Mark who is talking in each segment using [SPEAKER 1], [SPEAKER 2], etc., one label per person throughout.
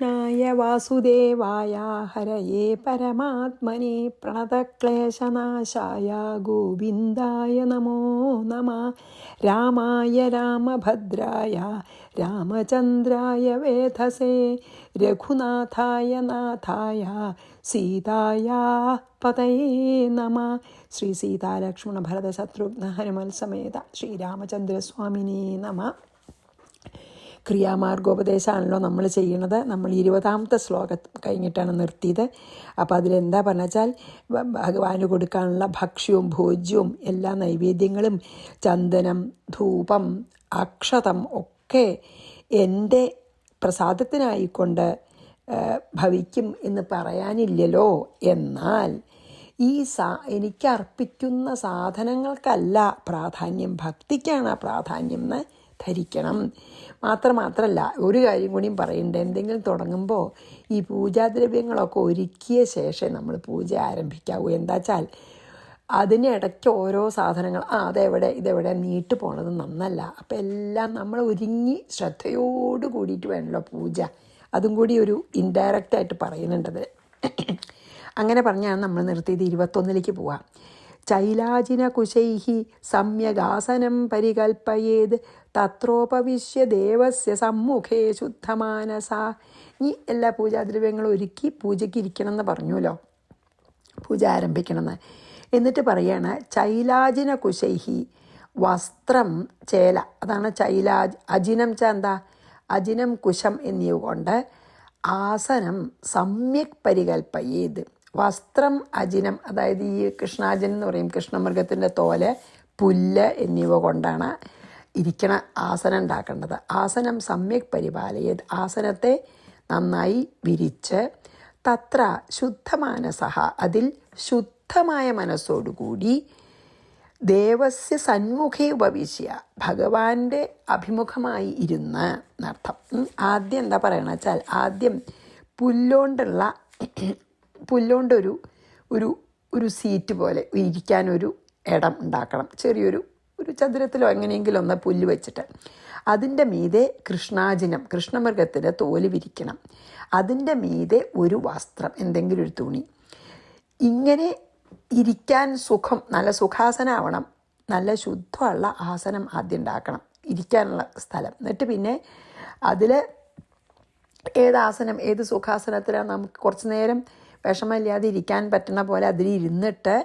[SPEAKER 1] കൃഷ്ണായ വാസുദേവായ ഹരയേ പരമാത്മനെ പ്രണതക്ലേശനാശായ ഗോവിന്ദായ നമോ നമഃ. രാമായ രാമഭദ്രായ രാമചന്ദ്രായ വേധസേ രഘുനാഥായ നാഥായ സീതായ പതയേ നമഃ. ശ്രീ സീതാലക്ഷ്മണ ഭരത ശത്രുഘ്ന ഹനുമൽ സമേത ശ്രീരാമചന്ദ്രസ്വാമിനേ നമഃ. ക്രിയാമാർഗോപദേശമാണല്ലോ നമ്മൾ ചെയ്യണത്. നമ്മൾ 20ാമത്തെ ശ്ലോകം കഴിഞ്ഞിട്ടാണ് നിർത്തിയത്. അപ്പോൾ അതിലെന്താ പറഞ്ഞാൽ ഭഗവാന് കൊടുക്കാനുള്ള ഭക്ഷ്യവും ഭോജ്യവും എല്ലാ നൈവേദ്യങ്ങളും ചന്ദനം, ധൂപം, അക്ഷതം ഒക്കെ എൻ്റെ പ്രസാദത്തിനായിക്കൊണ്ട് ഭവിക്കും എന്ന് പറയാനില്ലല്ലോ. എന്നാൽ എനിക്ക് അർപ്പിക്കുന്ന സാധനങ്ങൾക്കല്ല പ്രാധാന്യം, ഭക്തിക്കാണ് പ്രാധാന്യം എന്ന് ധരിക്കണം. മാത്രമല്ല ഒരു കാര്യം കൂടിയും പറയണ്ടേ, എന്തെങ്കിലും തുടങ്ങുമ്പോൾ ഈ പൂജാദ്രവ്യങ്ങളൊക്കെ ഒരുക്കിയ ശേഷം നമ്മൾ പൂജ ആരംഭിക്കാവൂ. എന്താ വെച്ചാൽ അതിനിടയ്ക്ക് ഓരോ സാധനങ്ങൾ ഇതെവിടെ നീട്ടു പോണത് നന്നല്ല. അപ്പം എല്ലാം നമ്മൾ ഒരുങ്ങി ശ്രദ്ധയോട് കൂടിയിട്ട് വേണമല്ലോ പൂജ. അതും കൂടി ഒരു ഇൻഡയറക്റ്റായിട്ട് പറയുന്നുണ്ടത്. അങ്ങനെ പറഞ്ഞാണ് നമ്മൾ നിർത്തിയത്. 21ലേക്ക് പോവാം. ചൈലാജിന കുശൈഹി സമ്യഗാസനം പരികൽപ്പയേത് തത്രോപവിശ്യ ദേവസ്യ സമ്മുഖേ ശുദ്ധമാനസ. ഈ എല്ലാ പൂജാദ്രവ്യങ്ങളും ഒരുക്കി പൂജയ്ക്ക് ഇരിക്കണം എന്ന് പറഞ്ഞുല്ലോ, പൂജ ആരംഭിക്കണമെന്ന്. എന്നിട്ട് പറയാണ് ചൈലാജിന കുശൈഹി, വസ്ത്രം ചേല, അതാണ് ചൈലാജ്. അജിനം എന്താ, അജിനം കുശം എന്നിവ കൊണ്ട് ആസനം സമ്യക് പരികൽപ്പയേത്. വസ്ത്രം അജിനം, അതായത് ഈ കൃഷ്ണാജനം എന്ന് പറയും, കൃഷ്ണമൃഗത്തിൻ്റെ തോല്, പുല്ല് എന്നിവ കൊണ്ടാണ് ഇരിക്കണ ആസനം ഉണ്ടാക്കേണ്ടത്. ആസനം സമ്യക് പരിപാലയത്, ആസനത്തെ നന്നായി വിരിച്ച് തത്ര ശുദ്ധമാനസഃ, അതിൽ ശുദ്ധമായ മനസ്സോടുകൂടി ദേവസ്യ സന്മുഖേ ഉപവിശ്യ, ഭഗവാന്റെ അഭിമുഖമായി ഇരുന്ന് എന്നർത്ഥം. ആദ്യം എന്താ പറയണ വെച്ചാൽ, ആദ്യം പുല്ലോണ്ടൊരു സീറ്റ് പോലെ ഇരിക്കാനൊരു ഇടം ഉണ്ടാക്കണം. ചെറിയൊരു ചതുരത്തിലോ എങ്ങനെയെങ്കിലും ഒന്ന് പുല്ല് വെച്ചിട്ട് അതിൻ്റെ മീതെ കൃഷ്ണാജിനം, കൃഷ്ണമൃഗത്തിൻ്റെ തോല് വിരിക്കണം. അതിൻ്റെ മീതെ ഒരു വസ്ത്രം, എന്തെങ്കിലും ഒരു തുണി. ഇങ്ങനെ ഇരിക്കാൻ സുഖം, നല്ല സുഖാസനമാവണം. നല്ല ശുദ്ധമുള്ള ആസനം ആദ്യം ഉണ്ടാക്കണം, ഇരിക്കാനുള്ള സ്ഥലം. എന്നിട്ട് പിന്നെ അതിൽ ഏത് സുഖാസനത്തിലാണ് നമുക്ക് കുറച്ച് നേരം വിഷമമില്ലാതെ ഇരിക്കാൻ പറ്റുന്ന പോലെ അതിലിരുന്നിട്ട്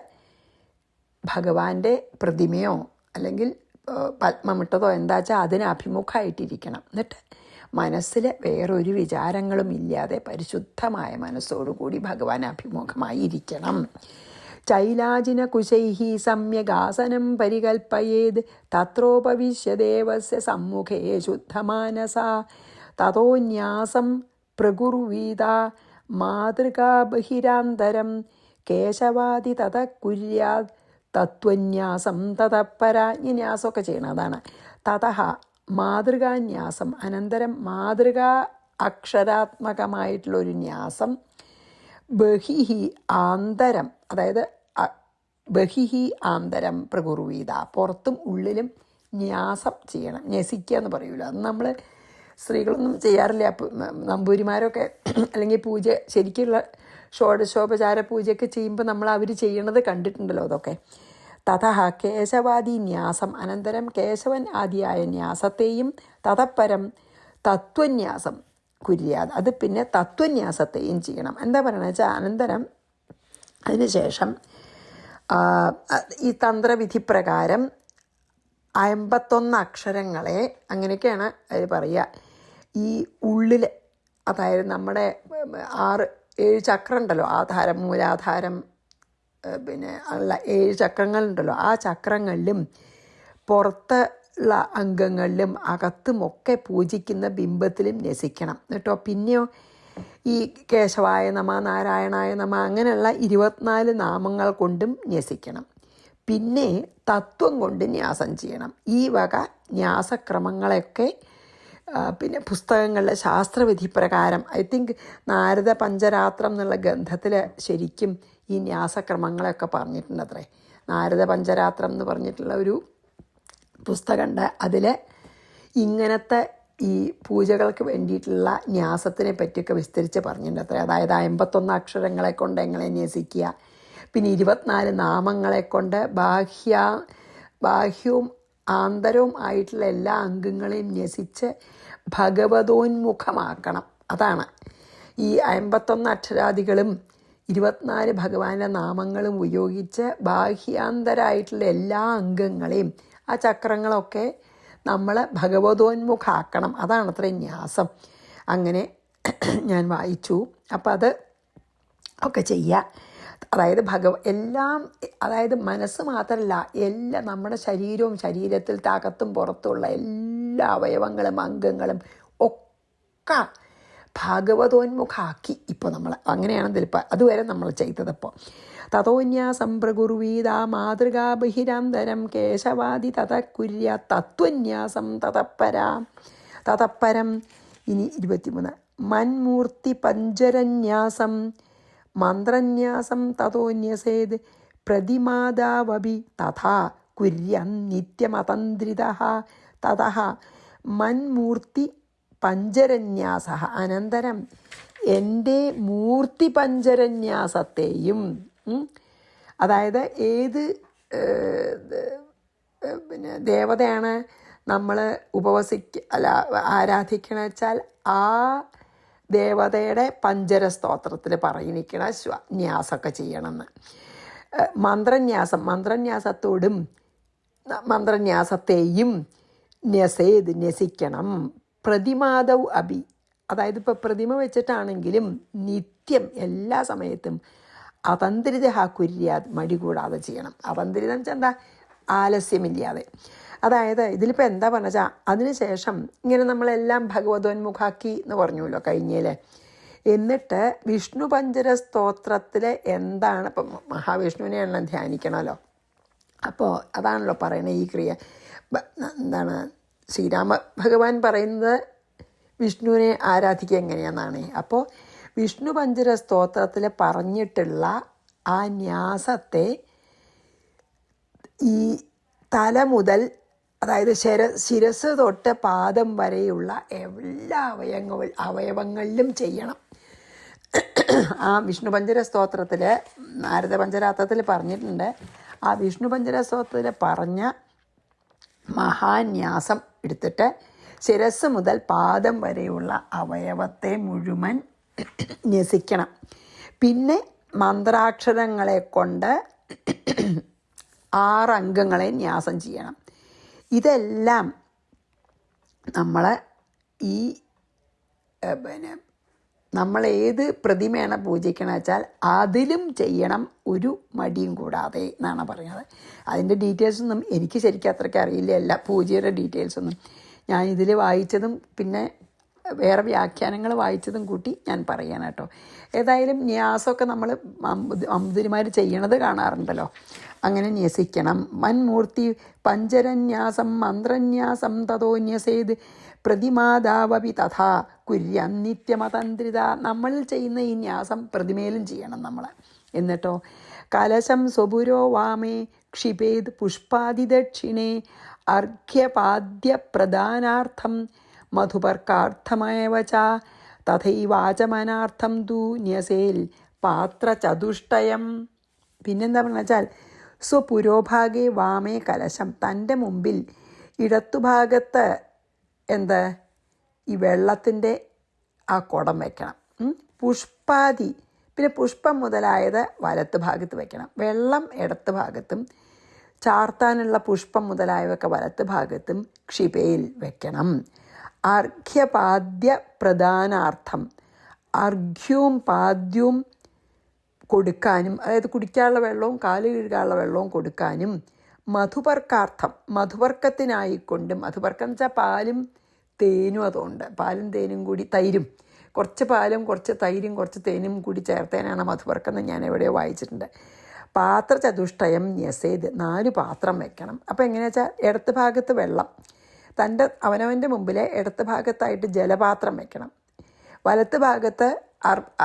[SPEAKER 1] ഭഗവാന്റെ പ്രതിമയോ അല്ലെങ്കിൽ പത്മമിട്ടതോ എന്താ വെച്ചാൽ അതിന് അഭിമുഖമായിട്ടിരിക്കണം. എന്നിട്ട് മനസ്സിൽ വേറൊരു വിചാരങ്ങളും ഇല്ലാതെ പരിശുദ്ധമായ മനസ്സോടുകൂടി ഭഗവാൻ അഭിമുഖമായി ഇരിക്കണം. ചൈലാജിന കുശൈഹി സമ്യഗാസനം പരികൽപ്പയേത് തത്രോപവിശ്യ ദേവസ്യ സമ്മുഖേ ശുദ്ധമാനസ തതോന്യാസം പ്രകുർവീത മാതൃകാ ബഹിരാന്തരം കേശവാദി തത കുര്യാത് തത്വന്യാസം തതപരാജ്ഞന്യാസമൊക്കെ ചെയ്യണം. അതാണ് തതഹ മാതൃകാന്യാസം, അനന്തരം മാതൃകാ അക്ഷരാത്മകമായിട്ടുള്ളൊരു ന്യാസം. ബഹിഹി ആന്തരം, അതായത് ബഹിഹി ആന്തരം പ്രകുർവീത, പുറത്തും ഉള്ളിലും ന്യാസം ചെയ്യണം. ന്യസിക്കുക എന്ന് പറയൂല, അത് നമ്മൾ സ്ത്രീകളൊന്നും ചെയ്യാറില്ല. നമ്പൂരിമാരൊക്കെ അല്ലെങ്കിൽ പൂജ ശരിക്കുള്ള ഷോഡശോപചാര പൂജയൊക്കെ ചെയ്യുമ്പോൾ അവർ ചെയ്യണത് കണ്ടിട്ടുണ്ടല്ലോ. അതൊക്കെ തതഹ കേശവാദി ന്യാസം, അനന്തരം കേശവൻ ആദിയായ ന്യാസത്തെയും തതപ്പരം തത്വന്യാസം കുര്യാത്, അത് പിന്നെ തത്വന്യാസത്തെയും ചെയ്യണം. എന്താ പറയണത് വെച്ചാൽ, അനന്തരം അതിനുശേഷം ഈ തന്ത്രവിധി പ്രകാരം 51 അക്ഷരങ്ങളെ, അങ്ങനെയൊക്കെയാണ് അതിൽ പറയുക, ഈ ഉള്ളിൽ, അതായത് നമ്മുടെ 7 ചക്രം ഉണ്ടല്ലോ, ആധാരം, മൂലാധാരം, പിന്നെ ഉള്ള 7 ചക്രങ്ങളുണ്ടല്ലോ, ആ ചക്രങ്ങളിലും പുറത്തുള്ള അംഗങ്ങളിലും അകത്തുമൊക്കെ പൂജിക്കുന്ന ബിംബത്തിലും ന്യസിക്കണം കേട്ടോ. പിന്നെയോ ഈ കേശവായ നമ, നാരായണായ നമ, അങ്ങനെയുള്ള 24 നാമങ്ങൾ കൊണ്ടും ന്യസിക്കണം. പിന്നെ തത്വം കൊണ്ട് ന്യാസം ചെയ്യണം. ഈ വക ന്യാസക്രമങ്ങളൊക്കെ പിന്നെ പുസ്തകങ്ങളിലെ ശാസ്ത്രവിധി പ്രകാരം, ഐ തിങ്ക് നാരദ പഞ്ചരാത്രം എന്നുള്ള ഗ്രന്ഥത്തിൽ ശരിക്കും ഈ ന്യാസക്രമങ്ങളൊക്കെ പറഞ്ഞിട്ടുണ്ടത്രേ. നാരദ പഞ്ചരാത്രം എന്ന് പറഞ്ഞിട്ടുള്ള ഒരു പുസ്തകമുണ്ട്. അതിൽ ഇങ്ങനത്തെ ഈ പൂജകൾക്ക് വേണ്ടിയിട്ടുള്ള ന്യാസത്തിനെ പറ്റിയൊക്കെ വിസ്തരിച്ച് പറഞ്ഞിട്ടുണ്ട് അത്ര. അതായത് 51 അക്ഷരങ്ങളെ കൊണ്ട് എങ്ങനെ ന്യസിക്കുക, പിന്നെ 24 നാമങ്ങളെ കൊണ്ട് ബാഹ്യവും ആന്തരവും ആയിട്ടുള്ള എല്ലാ അംഗങ്ങളെയും ന്യസിച്ച് ഭഗവതോന്മുഖമാക്കണം. അതാണ് ഈ 51 അക്ഷരാദികളും 24 ഭഗവാന്റെ നാമങ്ങളും ഉപയോഗിച്ച് ബാഹ്യാന്തരായിട്ടുള്ള എല്ലാ അംഗങ്ങളെയും ആ ചക്രങ്ങളൊക്കെ നമ്മൾ ഭഗവതോന്മുഖാക്കണം. അതാണ് അത്രയും ന്യാസം. അങ്ങനെ ഞാൻ വായിച്ചു. അപ്പം അത് ഒക്കെ ചെയ്യുക. അതായത് എല്ലാം, അതായത് മനസ്സ് മാത്രമല്ല, എല്ലാ നമ്മുടെ ശരീരവും ശരീരത്തിൽ അകത്തും പുറത്തുള്ള എല്ലാ അവയവങ്ങളും അംഗങ്ങളും ഒക്കെ ഭാഗവതോന്മുഖാക്കി. ഇപ്പോൾ നമ്മൾ അങ്ങനെയാണെന്നിൽ അതുവരെ നമ്മൾ ചെയ്തതപ്പോൾ തതോന്യാസം പ്രകുർവീത മാതൃകാ ബഹിരാന്തരം കേശവാദി തതക്കുര്യ തത്വന്യാസം തതപ്പരം. ഇനി 23 മന്മൂർത്തി പഞ്ചരന്യാസം മന്ത്രന്യാസം തതോന്യസേത് പ്രതിമാതാവപി തഥാ കുര്യൻ നിത്യമതന്ത്രിതഃ തതഃ മന്മൂർത്തി പഞ്ചരന്യാസ. അനന്തരം എൻ്റെ മൂർത്തി പഞ്ചരന്യാസത്തെയും, അതായത് ഏത് പിന്നെ ദേവതയാണ് നമ്മൾ ആരാധിക്കണ വെച്ചാൽ ആ ദേവതയുടെ പഞ്ചരസ്തോത്രത്തിൽ പറയിക്കണ ന്യാസമൊക്കെ ചെയ്യണമെന്ന്. മന്ത്രന്യാസത്തോടും മന്ത്രന്യാസത്തെയും ന്യസിക്കണം. പ്രതിമാദവ് അഭി, അതായത് ഇപ്പോൾ പ്രതിമ വെച്ചിട്ടാണെങ്കിലും നിത്യം എല്ലാ സമയത്തും അതന്ത്രിത കുര്യാത്, മടി കൂടാതെ ചെയ്യണം. അതന്ത്രിതം എന്ന് വെച്ചാൽ എന്താ, ആലസ്യമില്ലാതെ. അതായത് ഇതിലിപ്പോൾ എന്താ പറഞ്ഞ വെച്ചാൽ അതിനുശേഷം ഇങ്ങനെ നമ്മളെല്ലാം ഭഗവതോന്മുഖാക്കി എന്ന് പറഞ്ഞുല്ലോ കഴിഞ്ഞേലെ. എന്നിട്ട് വിഷ്ണു പഞ്ചര സ്തോത്രത്തിൽ എന്താണ്, ഇപ്പം മഹാവിഷ്ണുവിനെ എണ്ണം ധ്യാനിക്കണമല്ലോ. അപ്പോൾ അതാണല്ലോ പറയണത് ഈ ക്രിയ. എന്താണ് ശ്രീരാമ ഭഗവാൻ പറയുന്നത് വിഷ്ണുവിനെ ആരാധിക്കുക എങ്ങനെയാണെന്നാണ്. അപ്പോൾ വിഷ്ണു പഞ്ചര സ്തോത്രത്തിൽ പറഞ്ഞിട്ടുള്ള ആ ന്യാസത്തെ ഈ തല മുതൽ, അതായത് ശിരസ് തൊട്ട് പാദം വരെയുള്ള എല്ലാ അവയവങ്ങളിലും ചെയ്യണം. ആ വിഷ്ണു പഞ്ചര സ്തോത്രത്തിൽ നാരദ പഞ്ചരാത്രത്തിൽ പറഞ്ഞിട്ടുണ്ട്. ആ വിഷ്ണു പഞ്ചര സ്തോത്രത്തിൽ പറഞ്ഞ മഹാന്യാസം എടുത്തിട്ട് ശിരസ് മുതൽ പാദം വരെയുള്ള അവയവത്തെ മുഴുവൻ ന്യസിക്കണം. പിന്നെ മന്ത്രാക്ഷരങ്ങളെ കൊണ്ട് 6 അംഗങ്ങളെ ന്യാസം ചെയ്യണം. ഇതെല്ലാം നമ്മൾ ഈ പിന്നെ നമ്മളേത് പ്രതിമയാണ് പൂജിക്കണമെന്ന് വെച്ചാൽ അതിലും ചെയ്യണം, ഒരു മടിയും കൂടാതെ എന്നാണ് പറയുന്നത്. അതിൻ്റെ ഡീറ്റെയിൽസൊന്നും എനിക്ക് ശരിക്കും അത്രയ്ക്ക് അറിയില്ല, എല്ലാ പൂജയുടെ ഡീറ്റെയിൽസൊന്നും. ഞാൻ ഇതിൽ വായിച്ചതും പിന്നെ വേറെ വ്യാഖ്യാനങ്ങൾ വായിച്ചതും കൂട്ടി ഞാൻ പറയാൻ കേട്ടോ. ഏതായാലും ന്യാസമൊക്കെ നമ്മൾ അമ്പതിരിമാർ ചെയ്യണത് കാണാറുണ്ടല്ലോ, അങ്ങനെ ന്യസിക്കണം. മന്മൂർത്തി പഞ്ചരന്യാസം മന്ത്രന്യാസം തതോന്യസേത് പ്രതിമാതാവപി തഥാ കുര്യൻ നിത്യമതന്ത്രിത. നമ്മൾ ചെയ്യുന്ന ഈ ന്യാസം പ്രതിമയിലും ചെയ്യണം നമ്മൾ. എന്നിട്ടോ കലശം സ്വപുരോ വാമേ ക്ഷിപേത് പുഷ്പാദിദക്ഷിണേ അർഘ്യപാദ്യ പ്രദാനാർത്ഥം മധുപർക്കാർത്ഥമേവ ച തഥൈവാചമനാർത്ഥം തു ന്യസേൽ പാത്രചതുഷ്ടയം. പിന്നെന്താ പറഞ്ഞു വെച്ചാൽ സ്വപുരോഭാഗേ വാമേ കലശം, തൻ്റെ മുമ്പിൽ ഇടത്തുഭാഗത്ത് എന്ത് ഈ വെള്ളത്തിൻ്റെ ആ കുടം വയ്ക്കണം. പുഷ്പാദി, പിന്നെ പുഷ്പം മുതലായത് വലത്ത് ഭാഗത്ത് വയ്ക്കണം. വെള്ളം ഇടത്ത് ഭാഗത്തും ചാർത്താനുള്ള പുഷ്പം മുതലായവയൊക്കെ വലത്ത് ഭാഗത്തും ക്ഷിപയിൽ വയ്ക്കണം. അർഘ്യപാദ്യ പ്രദാനാർത്ഥം, അർഘ്യവും പാദ്യവും കൊടുക്കാനും, അതായത് കുടിക്കാനുള്ള വെള്ളവും കാല് കഴുകാനുള്ള വെള്ളവും കൊടുക്കാനും, മധുപർക്കാർത്ഥം, മധുപർക്കത്തിനായിക്കൊണ്ട്, മധുപർക്കം എന്ന് വെച്ചാൽ പാലും തേനും, അതുകൊണ്ട് പാലും തേനും കൂടി, തൈരും, കുറച്ച് പാലും കുറച്ച് തൈരും കുറച്ച് തേനും കൂടി ചേർത്തേനാണ് മധുപർക്കം എന്ന് ഞാൻ എവിടെയോ വായിച്ചിട്ടുണ്ട്. പാത്രചതുഷ്ടയം ന്യസേത്, 4 പാത്രം വെക്കണം. അപ്പോൾ എങ്ങനെയാ വെച്ചാൽ ഇടത്ത് ഭാഗത്ത് വെള്ളം, അവനവൻ്റെ മുമ്പിലെ ഇടത്ത് ഭാഗത്തായിട്ട് ജലപാത്രം വെക്കണം. വലത്ത് ഭാഗത്ത്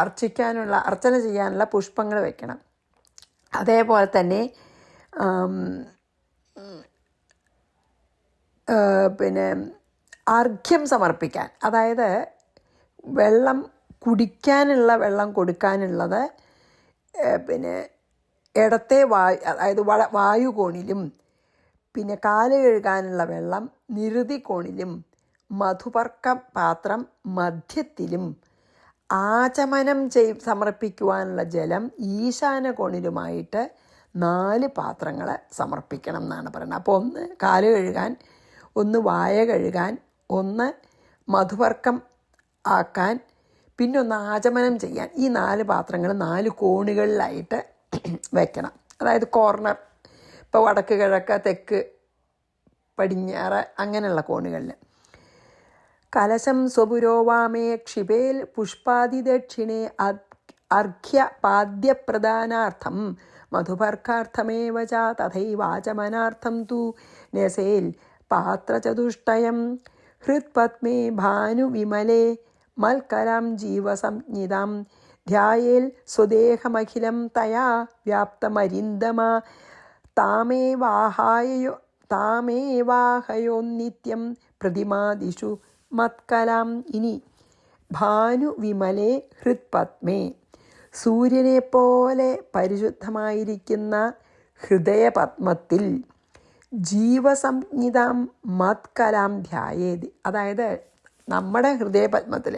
[SPEAKER 1] അർച്ചന ചെയ്യാനുള്ള പുഷ്പങ്ങൾ വെക്കണം. അതേപോലെ തന്നെ പിന്നെ അർഘ്യം സമർപ്പിക്കാൻ, അതായത് വെള്ളം കുടിക്കാനുള്ള വെള്ളം കൊടുക്കാനുള്ളത് പിന്നെ ഇടത്തെ അതായത് വായുകോണിലും, പിന്നെ കാല് കഴുകാനുള്ള വെള്ളം നിറുതി കോണിലും, മധുപർക്ക പാത്രം മധ്യത്തിലും, ആചമനം സമർപ്പിക്കുവാനുള്ള ജലം ഈശാന കോണിലുമായിട്ട് 4 പാത്രങ്ങൾ സമർപ്പിക്കണം എന്നാണ് പറയുന്നത്. അപ്പോൾ ഒന്ന് കാല് കഴുകാൻ, ഒന്ന് വായ കഴുകാൻ, ഒന്ന് മധുപർക്കം ആക്കാൻ, പിന്നെ ഒന്ന് ആചമനം ചെയ്യാൻ. ഈ 4 പാത്രങ്ങൾ 4 കോണുകളിലായിട്ട് വെക്കണം. അതായത് കോർണർ, ഇപ്പോൾ വടക്ക് കിഴക്ക് തെക്ക് പടിഞ്ഞാറ് അങ്ങനെയുള്ള കോണുകളിൽ. കലശം സ്വപുരോവാമേ ക്ഷിപേൽ പുഷ്പാദിദക്ഷിണേ അർഘ്യ പാദ്യപ്രദാനാർത്ഥം മധുപർക്കാർത്ഥമേവ ച തഥൈവാചമനാർത്ഥം തു നസേൽ പാത്രചതുഷ്ടയം ഹൃത്പത്മേ ഭാനുവിമലേ മൽക്കരാം ജീവസംജ്ഞിതാം ധ്യായേൽ സ്വദേഹമഖിലം തയാ വ്യാപ്തമരിന്ദമ താമേവാഹയോന്നിത്യം പ്രതിമാദിഷു മത്കലാം. ഇനി ഭാനുവിമലേ ഹൃത്പത്മേ, സൂര്യനെപ്പോലെ പരിശുദ്ധമായിരിക്കുന്ന ഹൃദയപത്മത്തിൽ ജീവസംജ്ഞിതാം മത്കലാം ധ്യായേത്. അതായത് നമ്മുടെ ഹൃദയപത്മത്തിൽ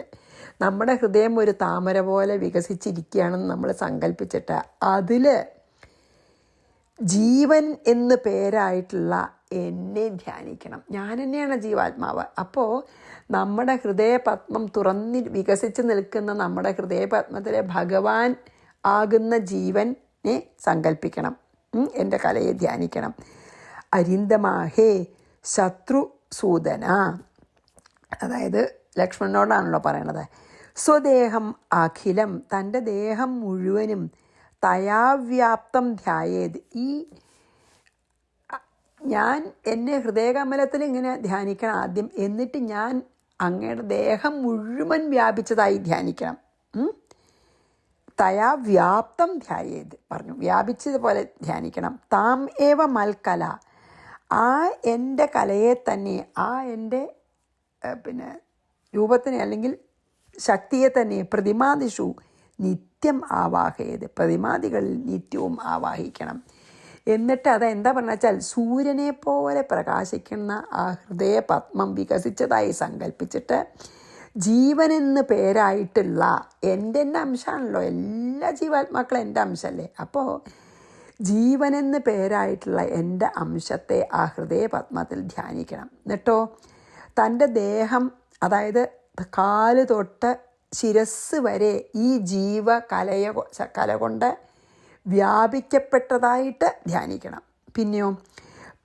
[SPEAKER 1] നമ്മുടെ ഹൃദയം ഒരു താമര പോലെ വികസിച്ചിരിക്കുകയാണെന്ന് നമ്മൾ സങ്കല്പിച്ചിട്ട് അതിൽ ജീവൻ എന്ന് പേരായിട്ടുള്ള എന്നെ ധ്യാനിക്കണം. ഞാൻ തന്നെയാണ് ജീവാത്മാവ്. അപ്പോൾ നമ്മുടെ ഹൃദയപത്മം തുറന്ന് വികസിച്ച് നിൽക്കുന്ന നമ്മുടെ ഹൃദയപത്മത്തിലെ ഭഗവാൻ ആകുന്ന ജീവനെ സങ്കല്പിക്കണം. എൻ്റെ കലയെ ധ്യാനിക്കണം. അരിന്ദമാഹേ ശത്രുസൂദന, അതായത് ലക്ഷ്മണനോടാണല്ലോ പറയണത്. സ്വദേഹം അഖിലം, തൻ്റെ ദേഹം മുഴുവനും തയാവ്യാപ്തം ധ്യായേത്. ഈ ഞാൻ എന്നെ ഹൃദയകമലത്തിൽ ഇങ്ങനെ ധ്യാനിക്കണം ആദ്യം, എന്നിട്ട് ഞാൻ അങ്ങയുടെ ദേഹം മുഴുവൻ വ്യാപിച്ചതായി ധ്യാനിക്കണം. തയാവ്യാപ്തം ധ്യായേത് പറഞ്ഞു, വ്യാപിച്ചതുപോലെ ധ്യാനിക്കണം. താം ഏവ മൽക്കല, ആ എൻ്റെ കലയെ തന്നെ, ആ എൻ്റെ പിന്നെ രൂപത്തിനെ അല്ലെങ്കിൽ ശക്തിയെ തന്നെ പ്രതിമാദിഷു നിത്യം ആവാഹയത്, പ്രതിമാദികളിൽ നിത്യവും ആവാഹിക്കണം. എന്നിട്ട് അതെന്താ പറഞ്ഞ വെച്ചാൽ സൂര്യനെ പോലെ പ്രകാശിക്കുന്ന ആ ഹൃദയപത്മം വികസിച്ചതായി സങ്കല്പിച്ചിട്ട് ജീവനെന്ന് പേരായിട്ടുള്ള എൻ്റെ അംശമാണല്ലോ, എല്ലാ ജീവാത്മാക്കളും എൻ്റെ അംശമല്ലേ. അപ്പോൾ ജീവനെന്ന് പേരായിട്ടുള്ള എൻ്റെ അംശത്തെ ആ ഹൃദയപത്മത്തിൽ ധ്യാനിക്കണം. എന്നിട്ടോ തൻ്റെ ദേഹം, അതായത് കാല് തൊട്ട് ശിരസ് വരെ ഈ കല കൊണ്ട് വ്യാപിക്കപ്പെട്ടതായിട്ട് ധ്യാനിക്കണം. പിന്നെയോ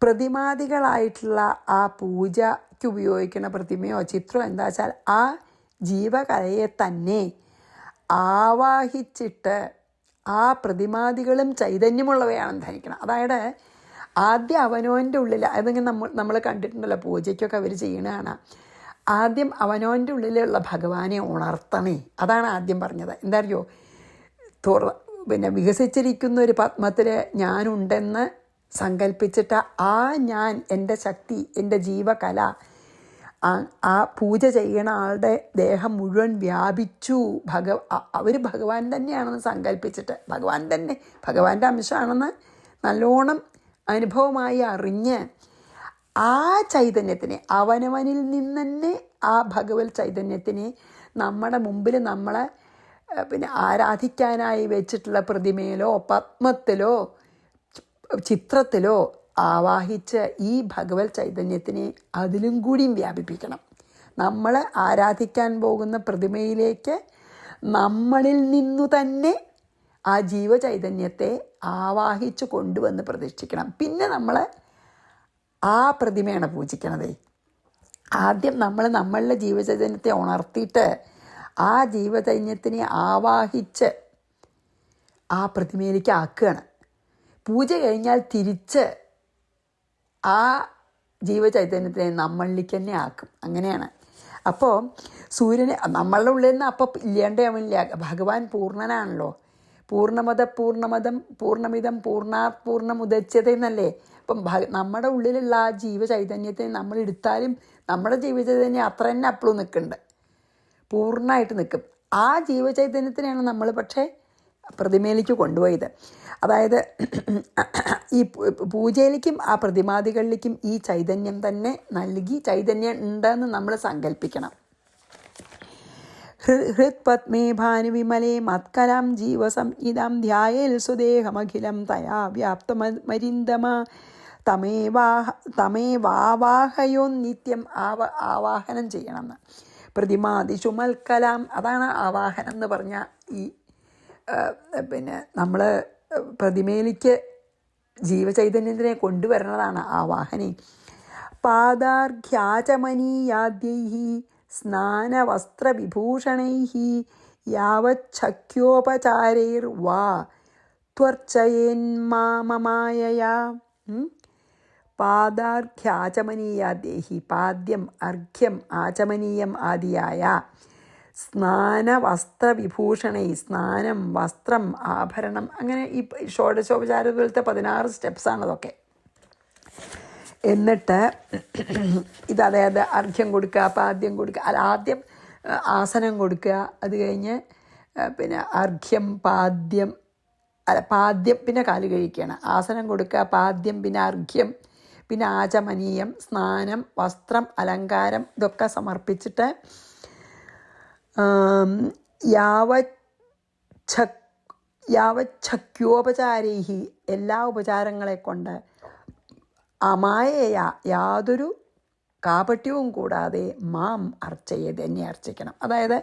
[SPEAKER 1] പ്രതിമാദികളായിട്ടുള്ള ആ പൂജയ്ക്ക് ഉപയോഗിക്കുന്ന പ്രതിമയോ ചിത്രമോ എന്താ വെച്ചാൽ ആ ജീവകലയെ തന്നെ ആവാഹിച്ചിട്ട് ആ പ്രതിമാദികളും ചൈതന്യമുള്ളവയാണെന്ന് ധരിക്കണം. അതായത് ആദ്യം അവനവൻ്റെ ഉള്ളിൽ, അതെങ്കിൽ നമ്മൾ കണ്ടിട്ടുണ്ടല്ലോ പൂജയ്ക്കൊക്കെ അവർ ചെയ്യണതാണ്, ആദ്യം അവനവൻ്റെ ഉള്ളിലുള്ള ഭഗവാനെ ഉണർത്തണേ. അതാണ് ആദ്യം പറഞ്ഞത്. എന്താ അറിയോ, പിന്നെ വികസിച്ചിരിക്കുന്ന ഒരു പത്മത്തിൽ ഞാനുണ്ടെന്ന് സങ്കല്പിച്ചിട്ട് ആ ഞാൻ, എൻ്റെ ശക്തി, എൻ്റെ ജീവകല ആ പൂജ ചെയ്യണ ആളുടെ ദേഹം മുഴുവൻ വ്യാപിച്ചു. അവർ ഭഗവാൻ തന്നെയാണെന്ന് സങ്കല്പിച്ചിട്ട്, ഭഗവാൻ തന്നെ ഭഗവാന്റെ അംശമാണെന്ന് നല്ലോണം അനുഭവമായി അറിഞ്ഞ് ആ ചൈതന്യത്തിനെ, അവനവനിൽ നിന്ന് തന്നെ ആ ഭഗവത് ചൈതന്യത്തിനെ നമ്മുടെ മുമ്പിൽ നമ്മളെ പിന്നെ ആരാധിക്കാനായി വെച്ചിട്ടുള്ള പ്രതിമയിലോ പത്മത്തിലോ ചിത്രത്തിലോ ആവാഹിച്ച് ഈ ഭഗവത് ചൈതന്യത്തിനെ അതിലും കൂടിയും വ്യാപിപ്പിക്കണം. നമ്മൾ ആരാധിക്കാൻ പോകുന്ന പ്രതിമയിലേക്ക് നമ്മളിൽ നിന്നു തന്നെ ആ ജീവചൈതന്യത്തെ ആവാഹിച്ച് കൊണ്ടുവന്ന് പ്രതിഷ്ഠിക്കണം. പിന്നെ നമ്മൾ ആ പ്രതിമയാണ് പൂജിക്കണതേ. ആദ്യം നമ്മളുടെ ജീവചൈതന്യത്തെ ഉണർത്തിയിട്ട് ആ ജീവചൈതന്യത്തിനെ ആവാഹിച്ച് ആ പ്രതിമയിലേക്ക് ആക്കുകയാണ്. പൂജ കഴിഞ്ഞാൽ തിരിച്ച് ആ ജീവചൈതന്യത്തിനെ നമ്മളിലേക്ക് തന്നെ ആക്കും. അങ്ങനെയാണ്. അപ്പോൾ സൂര്യനെ നമ്മളുടെ ഉള്ളിൽ നിന്ന് അപ്പം ഇല്ലാണ്ടാവില്ല. ഭഗവാൻ പൂർണ്ണനാണല്ലോ. പൂർണ്ണമിതം പൂർണ്ണാത് പൂർണ്ണമുദച്യത എന്നല്ലേ. അപ്പം നമ്മുടെ ഉള്ളിലുള്ള ആ ജീവചൈതന്യത്തെ നമ്മൾ എടുത്താലും നമ്മുടെ ജീവചൈതന്യം അത്ര തന്നെ അപ്പോഴും നിൽക്കുന്നുണ്ട്, പൂർണ്ണമായിട്ട് നിൽക്കും. ആ ജീവചൈതന്യത്തിനെയാണ് നമ്മൾ പക്ഷേ പ്രതിമയിലേക്ക് കൊണ്ടുപോയത്. അതായത് ഈ പൂജയിലേക്കും ആ പ്രതിമാദികളിലേക്കും ഈ ചൈതന്യം തന്നെ നൽകി, ചൈതന്യം ഉണ്ടെന്ന് നമ്മൾ സങ്കല്പിക്കണം. ഹൃത്പത്മേ ഭാനുവിമലേ മത്കലാം ജീവസംഹിതാം ധ്യായേൽ സുദേഹമഖിലം തയാ വ്യാപ്തമരിന്ദമ തമേവാവാഹയോ നിത്യം ആവാഹനം ചെയ്യണമെന്ന്. പ്രതിമാദിഷു മൽക്കലാം, അതാണ് ആവാഹനം എന്ന് പറഞ്ഞാൽ ഈ പിന്നെ നമ്മൾ പ്രതിമയിലേക്ക് ജീവചൈതന്യത്തിനെ കൊണ്ടുവരണതാണ് ആവാഹനെ. പാദാർഘ്യാചമനീയാദ്യൈഃ സ്നാനവസ്ത്രവിഭൂഷണൈഃ യാവച്ഛക്യോപചാരൈർവാ ത്വർച്ചയേന്മാമമായയാ. പാദാർഘ്യാചമനീയാദ്യൈഃ, പാദ്യം അർഘ്യം ആചമനീയം ആദിയായ സ്നാനവസ്ത്രവിഭൂഷണൈ, സ്നാനം വസ്ത്രം ആഭരണം, അങ്ങനെ ഈ ഷോഡശോപചാരത്തിലത്തെ 16 സ്റ്റെപ്സാണതൊക്കെ. എന്നിട്ട് അതായത് അർഘ്യം കൊടുക്കുക, പാദ്യം കൊടുക്കുക, ആദ്യം ആസനം കൊടുക്കുക, അത് കഴിഞ്ഞ് പിന്നെ അർഘ്യം പാദ്യം പിന്നെ കാല് കഴിക്കുകയാണ്. ആസനം കൊടുക്കുക, പാദ്യം, പിന്നെ അർഘ്യം, പിന്നെ ആചമനീയം, സ്നാനം, വസ്ത്രം, അലങ്കാരം, ഇതൊക്കെ സമർപ്പിച്ചിട്ട് യാവച്ഛക്യോപചാരൈഹി, എല്ലാ ഉപചാരങ്ങളെ കൊണ്ട് അമായയ, യാതൊരു കാപട്യവും കൂടാതെ മാം അർച്ചയത്, എന്നെ അർച്ചിക്കണം. അതായത്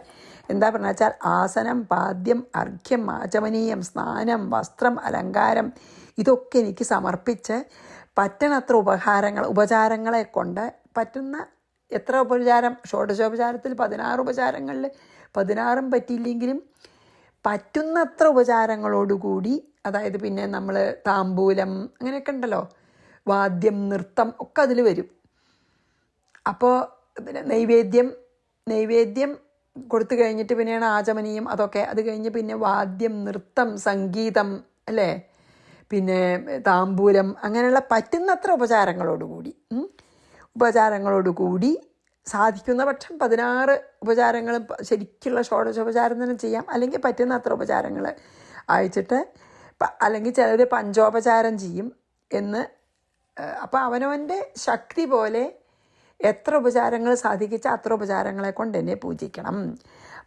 [SPEAKER 1] എന്താ പറഞ്ഞ വെച്ചാൽ ആസനം, പാദ്യം, അർഘ്യം, ആചമനീയം, സ്നാനം, വസ്ത്രം, അലങ്കാരം, ഇതൊക്കെ എനിക്ക് സമർപ്പിച്ച് പറ്റണത്ര ഉപചാരങ്ങളെ കൊണ്ട് പറ്റുന്ന എത്ര ഉപചാരം, ഷോഡശോപചാരത്തിൽ 16 ഉപചാരങ്ങളിൽ 16ഉം പറ്റിയില്ലെങ്കിലും പറ്റുന്നത്ര ഉപചാരങ്ങളോടുകൂടി, അതായത് പിന്നെ നമ്മൾ താമ്പൂലം അങ്ങനെയൊക്കെ ഉണ്ടല്ലോ, വാദ്യം, നൃത്തം ഒക്കെ അതിൽ വരും. അപ്പോൾ പിന്നെ നൈവേദ്യം കൊടുത്തു കഴിഞ്ഞിട്ട് പിന്നെയാണ് ആചമനീയം, അതൊക്കെ. അത് കഴിഞ്ഞ് പിന്നെ വാദ്യം, നൃത്തം, സംഗീതം അല്ലേ, പിന്നെ താമ്പൂലം, അങ്ങനെയുള്ള പറ്റുന്നത്ര ഉപചാരങ്ങളോടുകൂടി സാധിക്കുന്ന പക്ഷം 16 ഉപചാരങ്ങളും ശരിക്കുള്ള ഷോഡശോപചാരം തന്നെ ചെയ്യാം. അല്ലെങ്കിൽ പറ്റുന്ന അത്ര ഉപചാരങ്ങൾ അയച്ചിട്ട്, അല്ലെങ്കിൽ ചിലർ പഞ്ചോപചാരം ചെയ്യും എന്ന്. അപ്പോൾ അവനവൻ്റെ ശക്തി പോലെ എത്ര ഉപചാരങ്ങൾ സാധിക്കിച്ച അത്ര ഉപചാരങ്ങളെ കൊണ്ട് എന്നെ പൂജിക്കണം.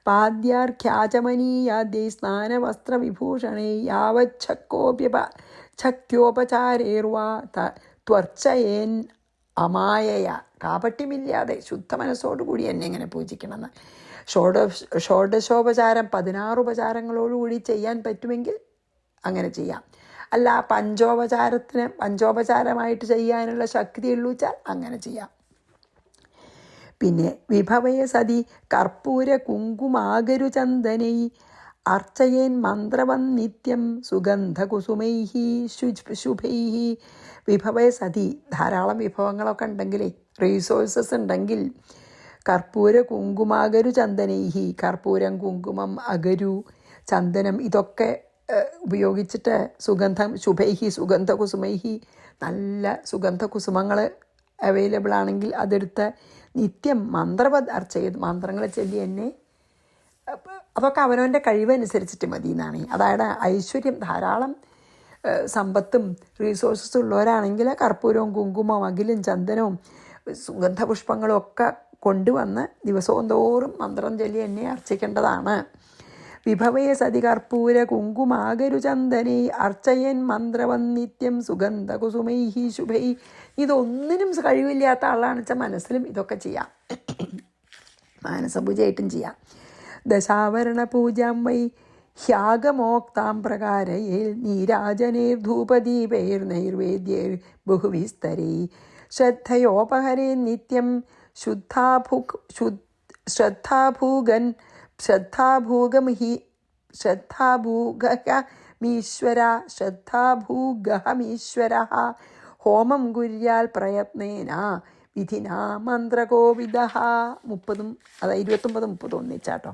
[SPEAKER 1] പാദ്യാർഘ്യാചമനീയാദ്യൈ സ്നാനവസ്ത്രവിഭൂഷണൈ യാവച്ഛക്യോപചാരേർവാ ത്വർച്ചയേൻ അമായയ, കാപട്യമില്ലാതെ ശുദ്ധ മനസ്സോടുകൂടി എന്നെ ഇങ്ങനെ പൂജിക്കണമെന്ന്. ഷോഡശോപചാരം 16 ഉപചാരങ്ങളോടുകൂടി ചെയ്യാൻ പറ്റുമെങ്കിൽ അങ്ങനെ ചെയ്യാം. അല്ല പഞ്ചോപചാരമായിട്ട് ചെയ്യാനുള്ള ശക്തിയുള്ളൂ വെച്ചാൽ അങ്ങനെ ചെയ്യാം. പിന്നെ വിഭവയെ സതി കർപ്പൂര കുങ്കുമാകരുചന്ദനൈ അർച്ചയേൻ മന്ത്രവൻ നിത്യം സുഗന്ധകുസുമൈഃ ശുഭൈഃ. വിഭവയെ സതി, ധാരാളം വിഭവങ്ങളൊക്കെ ഉണ്ടെങ്കിലേ, റീസോഴ്സസ് ഉണ്ടെങ്കിൽ, കർപ്പൂര കുങ്കുമാകരു ചന്ദനൈഃ, കർപ്പൂരം, കുങ്കുമം, അകരു, ചന്ദനം, ഇതൊക്കെ ഉപയോഗിച്ചിട്ട് ശുഭൈഃ സുഗന്ധകുസുമൈഃ, നല്ല സുഗന്ധകുസുമങ്ങൾ അവൈലബിൾ ആണെങ്കിൽ അതെടുത്ത് നിത്യം മന്ത്രവത് അർച്ചയത്, മന്ത്രങ്ങളെ ചൊല്ലി എന്നെ, അതൊക്കെ അവനവൻ്റെ കഴിവനുസരിച്ചിട്ട് മതി എന്നാണ്. അതായത് ഐശ്വര്യം, ധാരാളം സമ്പത്തും റീസോഴ്സസും ഉള്ളവരാണെങ്കിൽ കർപ്പൂരവും കുങ്കുമവും അകിലും ചന്ദനവും സുഗന്ധപുഷ്പങ്ങളും ഒക്കെ കൊണ്ടുവന്ന് ദിവസവും തോറും മന്ത്രം ചൊല്ലി എന്നെ അർച്ചിക്കേണ്ടതാണ്. വിഭവയെ സതി കർപ്പൂര കുങ്കുമാകരു ചന്ദനൈ അർച്ചയൻ മന്ത്രവൻ നിത്യം സുഗന്ധകുസുമൈഃ ശുഭൈ. ഇതൊന്നിനും കഴിവില്ലാത്ത ആളാണെന്ന് വെച്ചാൽ മനസ്സിലും ഇതൊക്കെ ചെയ്യാം, മാനസപൂജയായിട്ടും ചെയ്യാം. ദശാവരണ പൂജാം വൈ ഹ്യാഗമോക്താം പ്രകാരയേൽ നീരാജനൈർധൂപദീപൈർ നൈർവേദ്യൈർ ബഹുവിസ്തരൈ ശ്രദ്ധയോപഹരേ നിത്യം ശ്രദ്ധാഭൂഗമീശ്വര ഹോമം കുര്യാൽ പ്രയത്നേന വിധിനാ മന്ത്രകോവിദഃ. 29 ഒന്നിച്ചാട്ടോ.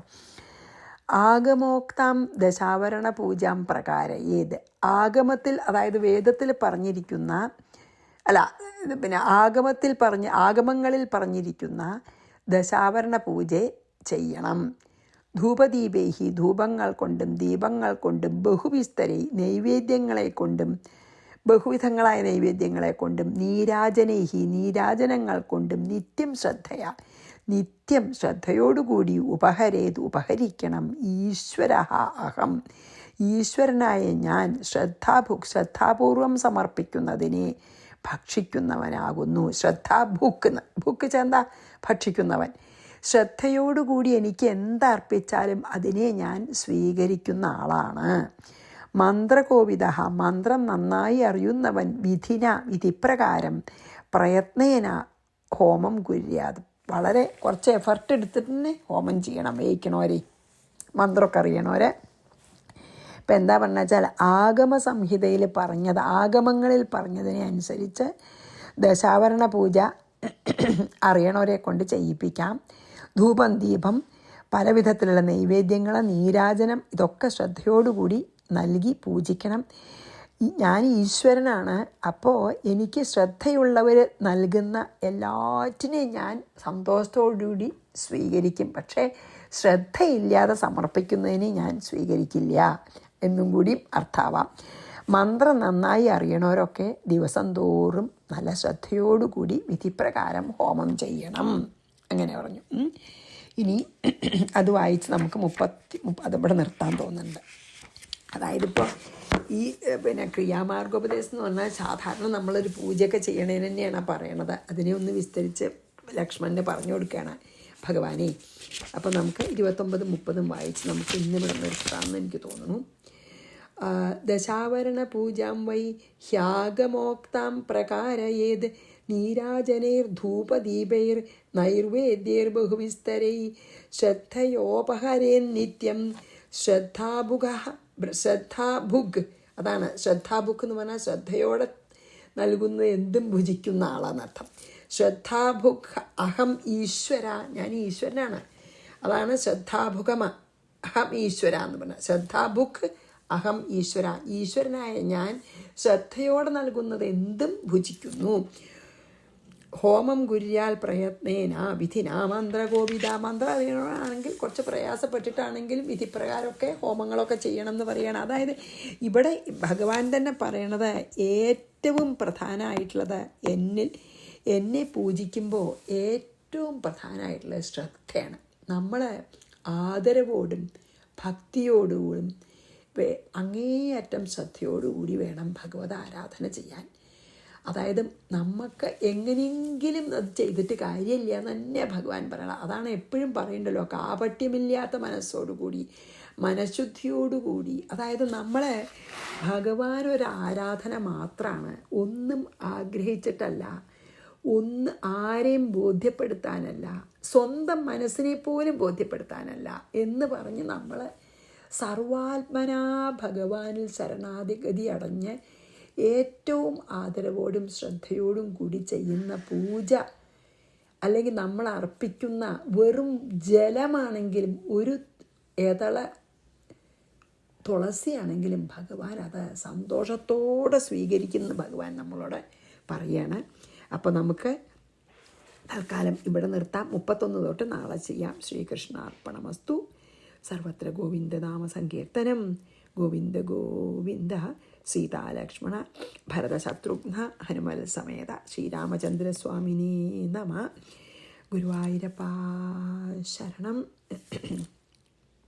[SPEAKER 1] ആഗമോക്താം ദശാവരണ പൂജാം പ്രകാര ഏത് ആഗമത്തിൽ, അതായത് വേദത്തിൽ പറഞ്ഞിരിക്കുന്ന, അല്ല പിന്നെ ആഗമങ്ങളിൽ പറഞ്ഞിരിക്കുന്ന ദശാവരണ പൂജ ചെയ്യണം. ധൂപദീപൈഹി, ധൂപങ്ങൾ കൊണ്ടും ദീപങ്ങൾ കൊണ്ടും, ബഹുവിസ്തരൈ, നൈവേദ്യങ്ങളെ കൊണ്ടും, ബഹുവിധങ്ങളായ നൈവേദ്യങ്ങളെ കൊണ്ടും, നീരാജനൈഹി, നീരാജനങ്ങൾ കൊണ്ടും, നിത്യം ശ്രദ്ധയാ, നിത്യം ശ്രദ്ധയോടുകൂടി, ഉപഹരേത്, ഉപഹരിക്കണം, ഈശ്വര അഹം, ഈശ്വരനായ ഞാൻ, ശ്രദ്ധാപൂർവം സമർപ്പിക്കുന്നതിനെ ഭക്ഷിക്കുന്നവനാകുന്നു. ഭുക്ക് ചെന്ത ഭക്ഷിക്കുന്നവൻ. ശ്രദ്ധയോടുകൂടി എനിക്ക് എന്തർപ്പിച്ചാലും അതിനെ ഞാൻ സ്വീകരിക്കുന്ന ആളാണ്. മന്ത്രകോവിദ, മന്ത്രം നന്നായി അറിയുന്നവൻ, വിധിപ്രകാരം പ്രയത്നേന ഹോമം കുര്യാത്, വളരെ കുറച്ച് എഫർട്ട് എടുത്തിട്ട് തന്നെ ഹോമം ചെയ്യണം. വേയിക്കണവരെ, മന്ത്രമൊക്കെ അറിയണവരെ. ഇപ്പം എന്താ പറഞ്ഞ വെച്ചാൽ ആഗമസംഹിതയിൽ പറഞ്ഞത്, ആഗമങ്ങളിൽ പറഞ്ഞതിനെ അനുസരിച്ച് ദശാവരണ പൂജ അറിയണവരെ കൊണ്ട് ചെയ്യിപ്പിക്കാം. ധൂപം, ദീപം, പല വിധത്തിലുള്ള നൈവേദ്യങ്ങൾ, നീരാജനം, ഇതൊക്കെ ശ്രദ്ധയോടുകൂടി നൽകി പൂജിക്കണം. ഞാൻ ഈശ്വരനാണ്, അപ്പോൾ എനിക്ക് ശ്രദ്ധയുള്ളവർ നൽകുന്ന എല്ലാറ്റിനെയും ഞാൻ സന്തോഷത്തോടുകൂടി സ്വീകരിക്കും. പക്ഷേ ശ്രദ്ധയില്ലാതെ സമർപ്പിക്കുന്നതിനെ ഞാൻ സ്വീകരിക്കില്ല എന്നും കൂടി അർത്ഥാവാം. മന്ത്രം നന്നായി അറിയണവരൊക്കെ ദിവസം തോറും നല്ല ശ്രദ്ധയോടുകൂടി വിധിപ്രകാരം ഹോമം ചെയ്യണം. അങ്ങനെ പറഞ്ഞു. ഇനി അത് വായിച്ച് നമുക്ക് അതിവിടെ നിർത്താൻ തോന്നുന്നുണ്ട്. അതായത് ഇപ്പോൾ ഈ പിന്നെ ക്രിയാമാർഗോപദേശം എന്ന് പറഞ്ഞാൽ സാധാരണ നമ്മളൊരു പൂജയൊക്കെ ചെയ്യണതിന് തന്നെയാണ് പറയണത്. അതിനെ ഒന്ന് വിസ്തരിച്ച് ലക്ഷ്മണന് പറഞ്ഞു കൊടുക്കുകയാണ് ഭഗവാനെ. അപ്പോൾ നമുക്ക് 29, 30 വായിച്ച് നമുക്ക് ഇന്നിവിടെ നിർത്താമെന്ന് എനിക്ക് തോന്നുന്നു. ദശാവരണ പൂജാം വൈ ഹ്യാഗമോക്താം പ്രകാരയേത് നീരാജനൈർധൂപദീപൈർ നൈർവേദ്യൈർബഹുവിസ്തരൈ ശ്രദ്ധയോപഹരേൻ നിത്യം ശ്രദ്ധാഭുഗ്. അതാണ് ശ്രദ്ധാഭുഗ് എന്ന് പറഞ്ഞാൽ ശ്രദ്ധയോടെ നൽകുന്ന എന്തും ഭുജിക്കുന്ന ആളാണെന്നർത്ഥം. ശ്രദ്ധാഭുഗ് അഹം ഈശ്വര, ഞാൻ ഈശ്വരനാണ്. അതാണ് ശ്രദ്ധാഭുഗമ അഹം ഈശ്വര എന്ന് പറഞ്ഞാൽ. ശ്രദ്ധാഭുഗ് അഹം ഈശ്വര, ഈശ്വരനായ ഞാൻ ശ്രദ്ധയോടെ നൽകുന്നത് എന്തും ഭുജിക്കുന്നു. ഹോമം കുര്യാൽ പ്രയത്നേന വിധിന മന്ത്രകോവിദ, മന്ത്രം അറിയണമെങ്കിൽ കുറച്ച് പ്രയാസപ്പെട്ടിട്ടാണെങ്കിലും വിധിപ്രകാരമൊക്കെ ഹോമങ്ങളൊക്കെ ചെയ്യണം എന്ന് പറയുകയാണ്. അതായത് ഇവിടെ ഭഗവാൻ തന്നെ പറയണത് ഏറ്റവും പ്രധാനമായിട്ടുള്ളത് എന്നെ പൂജിക്കുമ്പോൾ ഏറ്റവും പ്രധാനമായിട്ടുള്ളത് ശ്രദ്ധയാണ്. നമ്മൾ ആദരവോടും ഭക്തിയോടുകൂടും അങ്ങേയറ്റം ശ്രദ്ധയോടുകൂടി വേണം ഭഗവത് ആരാധന ചെയ്യാൻ. അതായത് നമുക്ക് എങ്ങനെയെങ്കിലും അത് ചെയ്തിട്ട് കാര്യമില്ല എന്ന് തന്നെ ഭഗവാൻ പറയണം. അതാണ് എപ്പോഴും പറയണ്ടല്ലോ, കാപട്യമില്ലാത്ത മനസ്സോടുകൂടി, മനഃശുദ്ധിയോടുകൂടി. അതായത് നമ്മളെ ഭഗവാൻ ഒരു ആരാധന മാത്രമാണ്, ഒന്നും ആഗ്രഹിച്ചിട്ടല്ല, ആരെയും ബോധ്യപ്പെടുത്താനല്ല, സ്വന്തം മനസ്സിനെ പോലും ബോധ്യപ്പെടുത്താനല്ല എന്ന് പറഞ്ഞ് നമ്മൾ സർവാത്മനാ ഭഗവാനിൽ ശരണാഗതി അടഞ്ഞ് ഏറ്റവും ആദരവോടും ശ്രദ്ധയോടും കൂടി ചെയ്യുന്ന പൂജ, അല്ലെങ്കിൽ നമ്മൾ അർപ്പിക്കുന്ന വെറും ജലമാണെങ്കിലും ഒരു ഏതള തുളസിയാണെങ്കിലും ഭഗവാൻ അത് സന്തോഷത്തോടെ സ്വീകരിക്കുന്ന ഭഗവാൻ നമ്മളോട് പറയാണ്. അപ്പോൾ നമുക്ക് തൽക്കാലം ഇവിടെ നിർത്താം. 31 തൊട്ട് നാളെ ചെയ്യാം. ശ്രീകൃഷ്ണാർപ്പണമസ്തു. സർവത്ര ഗോവിന്ദനാമ സങ്കീർത്തനം. ഗോവിന്ദ ഗോവിന്ദ. സീതാലക്ഷ്മണ ഭരതശത്രുഘ്ന ഹനുമൽ സമേത ശ്രീരാമചന്ദ്രസ്വാമിനേ നമ. ഗുരുവായൂരപ്പ ശരണം.